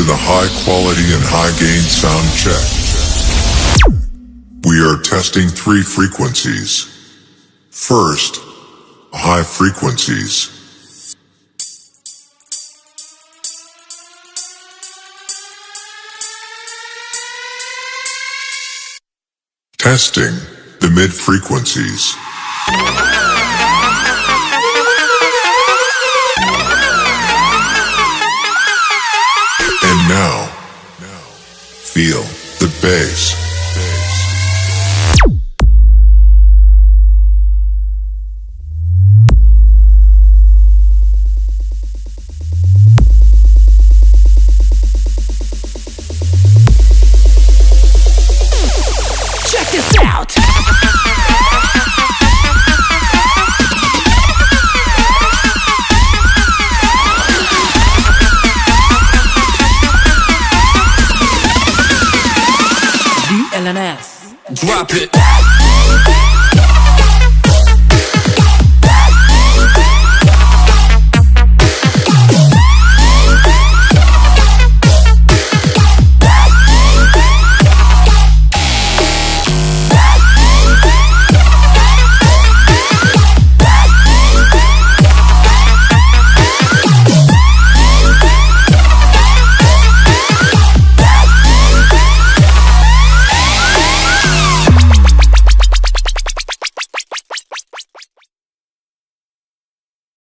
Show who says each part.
Speaker 1: the high quality and high gain sound check. We are testing 3 frequencies. First, high frequencies. Testing the mid frequencies. And now, feel the bass.
Speaker 2: Check this out. DLNS.
Speaker 3: Drop it.